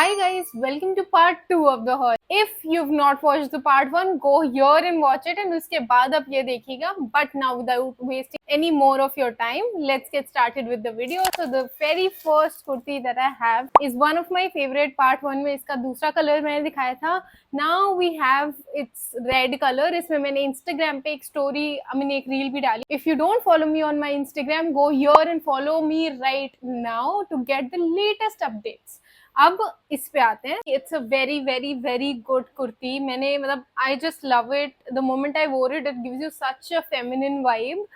Hi guys, welcome to part 2 of the haul. If you've not watched the part 1, go here and watch it and उसके बाद आप ये देखिएगा. But now without wasting any more of your time, let's get started with the video. So the very first kurti that I have is one of my favorite. part 1 में इसका दूसरा colour मैंने दिखाया था. Now we have its red color. इसमें मैंने Instagram पे एक story, एक reel भी डाली. If you don't follow me on my Instagram, go here and follow me right now to get the latest updates. अब इस पे आते हैं. It's a very very very good kurti. मैंने I just love it. The moment I wore it, it gives you such a feminine vibe.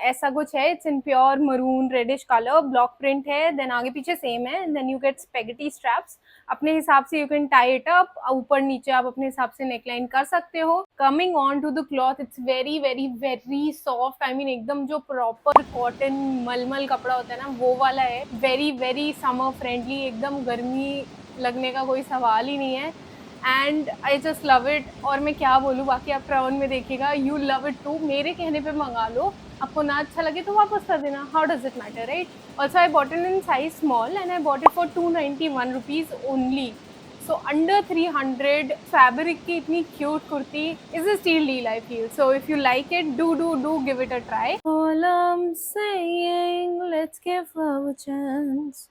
ऐसा कुछ है. It's in pure maroon reddish colour. Block print है. देन आगे पीछे same है. Then you get spaghetti straps. अपने हिसाब से you can tie it up. ऊपर नीचे आप अपने हिसाब से नेकलाइन कर सकते हो. Coming on to the cloth, it's very very very soft. एकदम जो प्रॉपर कॉटन मलमल कपड़ा होता है ना, वो वाला है. Very very summer friendly. एकदम गर्मी लगने का कोई सवाल ही नहीं है. And I just love it. और मैं क्या बोलूँ, बाकी आप ट्राउन में देखिएगा. You love it too. मेरे कहने पे मंगा लो. आपको ना अच्छा लगे तो वापस कर देना. How does it matter, right? Also I bought it in size small and I bought it for 291 rupees only. So under 300. Fabric की इतनी cute kurti is a steal deal, I feel. So if you like it, do give it a try. All I'm saying, let's give love a chance.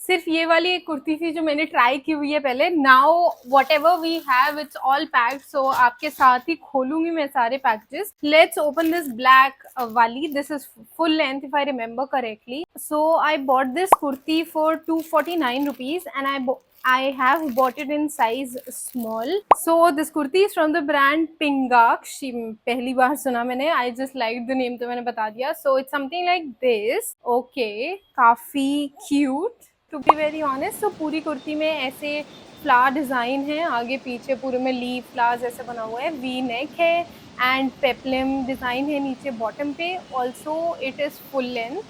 सिर्फ ये वाली एक कुर्ती थी जो मैंने try की हुई है पहले. Now whatever we have, it's all packed. So आपके साथ ही खोलूंगी मैं सारे packages. Let's open this black वाली. This is full length if I remember correctly. So I bought this kurti for 249 rupees and I have bought it in size small. So this kurti is from the brand Pingak. पहली बार सुना मैंने. I just liked the name, तो मैंने बता दिया. So it's something like this. Okay, काफी cute to be very honest. So पूरी कुर्ती में ऐसे फ्लावर डिजाइन है. आगे पीछे पूरे में लीफ फ्लावर्स ऐसे बना हुआ है. वी नेक है एंड पेप्लम डिजाइन है नीचे बॉटम पे. Also it is full length.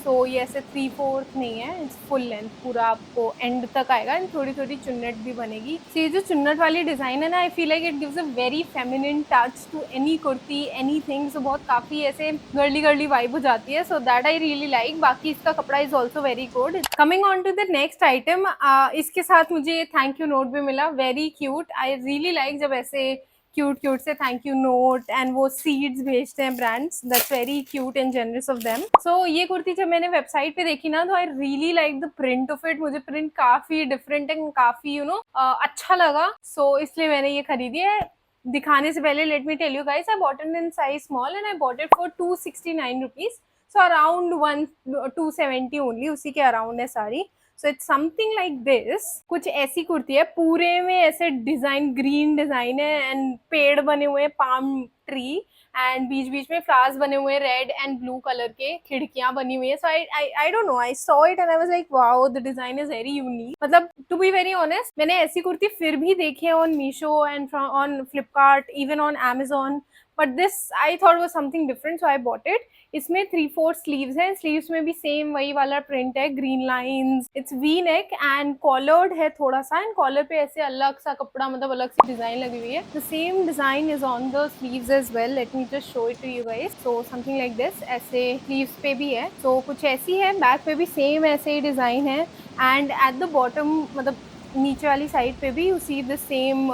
तो ये ऐसे 3/4 नहीं है, इट्स फुल लेंथ. पूरा आपको एंड तक आएगा एंड थोड़ी थोड़ी चुन्नट भी बनेगी. तो ये जो चुन्नट वाली डिजाइन है ना, I feel like it gives a very feminine touch to any kurti, anything. So बहुत काफी ऐसे गर्ली गर्ली वाइब हो जाती है. So that I really like. बाकी इसका कपड़ा is also very good. Coming on to the next item, इसके साथ मुझे थैंक यू नोट भी मिला. Very cute. I really like जब ऐसे क्यूट से थैंक यू नोट एंड वो सीड्स भेजते हैं brands. That's very cute and generous of them. So ये कुर्ती जब मैंने वेबसाइट पे देखी ना, तो I really like the print of it. मुझे प्रिंट काफी डिफरेंट एंड काफी अच्छा लगा. सो इसलिए मैंने ये खरीदी है. दिखाने से पहले let me tell you guys, I bought it in size small and I bought it for 269 rupees. So around 270 only. उसी के अराउंड है सारी. So it's something like this. कुछ ऐसी कुर्ती है. पूरे में ऐसे डिजाइन, ग्रीन डिजाइन है एंड पेड़ बने हुए हैं, पाम ट्री, एंड बीच बीच में फ्लावर्स बने हुए हैं रेड एंड ब्लू कलर के. खिड़कियां बनी हुई है. So I don't know, I saw it and I was like wow, the design is very unique. To be very honest, मैंने ऐसी कुर्ती फिर भी देखी है on Meesho and on Flipkart, even on Amazon. But this I thought was something different, so I bought it. इसमें 3/4 sleeves हैं. Sleeves में भी सेम वही वाला प्रिंट है, green lines. It's V neck and collared है थोड़ा सा. एंड कॉलर पे ऐसे अलग सा कपड़ा, अलग सी डिजाइन लगी हुई है. The same design is on the sleeves as well. Let me just show it to you guys. So something like this. ऐसे स्लीव्स पे भी है. तो कुछ ऐसी है. बैक पे भी सेम ऐसे ही डिजाइन है. एंड एट द बॉटम, नीचे वाली साइड पे भी यू सी द सेम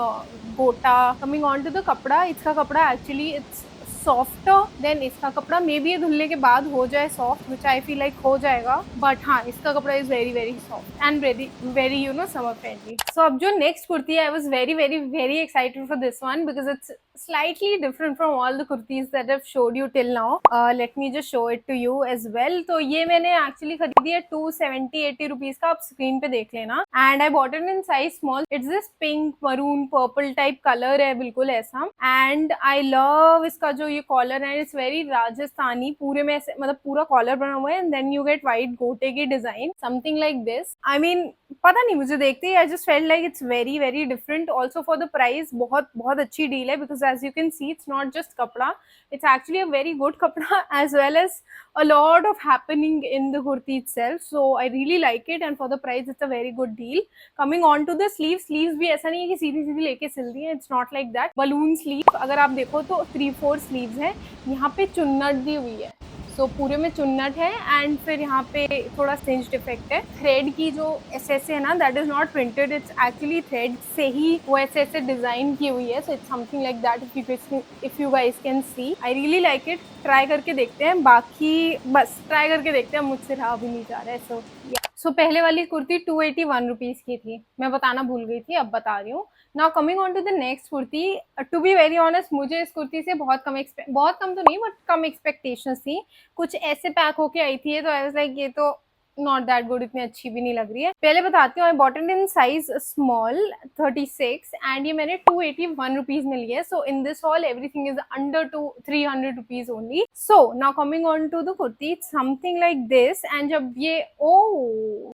गोटा. कमिंग ऑन टू द कपड़ा, इसका कपड़ा एक्चुअली इट्स सॉफ्टर देन इसका कपड़ा. मे बी ये धुलने के बाद हो जाए soft, which I feel like हो जाएगा. बट हाँ, इसका कपड़ा is very very soft and very very summer friendly. So अब जो नेक्स्ट कुर्ती है, I was very very very excited for this one because it's slightly different from all the kurtis that I've showed you till now. Let me just show it to you as well. तो ये मैंने actually खरीदी है 270-80 rupees का. आप screen पे देख लेना. And I bought it in size small. It's this pink, maroon, purple type color है, बिल्कुल ऐसा. And I love इसका जो ये कॉलर है. It's very Rajasthani. पूरे में ऐसे पूरा कॉलर बना हुआ है and then you get white गोटे की design, something like this. I mean, पता नहीं, मुझे देखते ही I just felt like it's very very different. Also for the price, बहुत बहुत अच्छी डील है because as you can see, it's not just kapda, it's actually a very good kapda as well as a lot of happening in the kurti itself. So I really like it and for the price it's a very good deal. Coming on to the sleeves भी ऐसा नहीं है कि सीधी सीधी लेके सिल दी है. It's not like that. Balloon sleeve अगर आप देखो तो 3/4 sleeves है. यहाँ पे चुन्नट दी हुई है. सो पूरे में चुन्नट है एंड फिर यहाँ पे थोड़ा सिंज्ड इफेक्ट है। थ्रेड की जो ऐसे है ना, that is not printed, it's actually thread से ही वो ऐसे डिजाइन की हुई है। सो it's something like that, if you guys can see. I really like it. Try करके देखते हैं, बाकी बस ट्राई करके देखते हैं, मुझसे रहा भी नहीं जा रहा है। सो पहले वाली कुर्ती 281 रुपीज की थी, मैं बताना भूल गई थी, अब बता रही हूँ। Now coming on to the next kurti, to be very honest मुझे इस कुर्ती से बहुत कम तो नहीं बट कम एक्सपेक्टेशंस थी। कुछ ऐसे पैक होके आई थी तो आई वाज लाइक ये तो नॉट दैट गुड, इतनी अच्छी भी नहीं लग रही है। पहले बताती हूँ, I bought it in size small 36 and ये मैंने 281 रुपीज में लिया है। So in this haul everything is under 300 rupees only. So now coming on to the kurti, something like this. And जब ये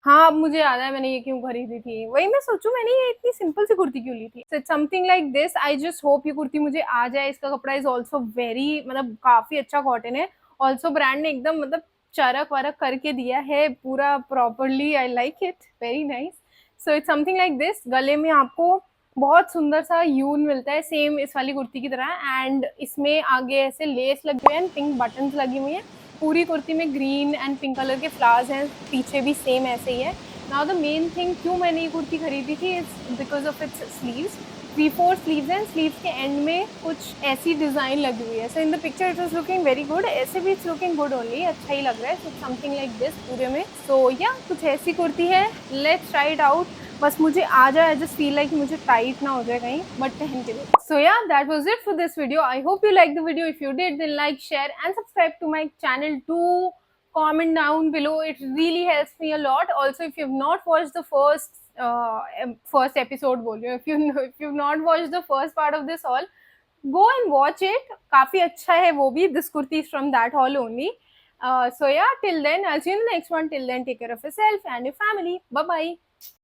हाँ, अब मुझे याद है मैंने ये क्यों खरीदी थी। वही मैं सोचूं मैंने ये इतनी सिंपल सी कुर्ती क्यों ली थी। सो it's something like this. I just hope ये कुर्ती मुझे आ जाए। इसका कपड़ा इज ऑल्सो वेरी, मतलब काफी अच्छा कॉटन है। ऑल्सो ब्रांड ने एकदम मतलब चरक वरक करके दिया है पूरा properly. I like it, very nice. So it's something like this. गले में आपको बहुत सुंदर सा यून मिलता है, सेम इस वाली कुर्ती की तरह। एंड इसमें आगे ऐसे लेस लगे हुए हैं, पिंक बटन्स लगी हुई हैं। पूरी कुर्ती में ग्रीन एंड पिंक कलर के फ्लावर्स हैं, पीछे भी सेम ऐसे ही है। नाउ द मेन थिंग क्यों मैंने ये कुर्ती खरीदी थी is because of its sleeves. 3-4 sleeves हैं, स्लीव्स के एंड में कुछ ऐसी डिजाइन लगी हुई है। So in the picture it was looking very good, ऐसे भी इट्स लुकिंग गुड ओनली, अच्छा ही लग रहा है। सो समथिंग लाइक दिस पूरे में। सो या कुछ ऐसी कुर्ती है, लेट्स ट्राई इट आउट। बस मुझे आ जाए, आई जस्ट फील लाइक मुझे टाइट ना हो जाए कहीं, बट पहन के देखो। So yeah that was it for this video. I hope you like the video. If you did then like, share and subscribe to my channel. Do comment down below, it really helps me a lot. Also if you've not watched the first episode बोल रही हूँ, if you've not watched the first part of this haul, go and watch it. काफी अच्छा है वो भी. This kurti is from that haul only. So yeah, till then I'll see you in the next one. Till then, take care of yourself and your family. Bye bye.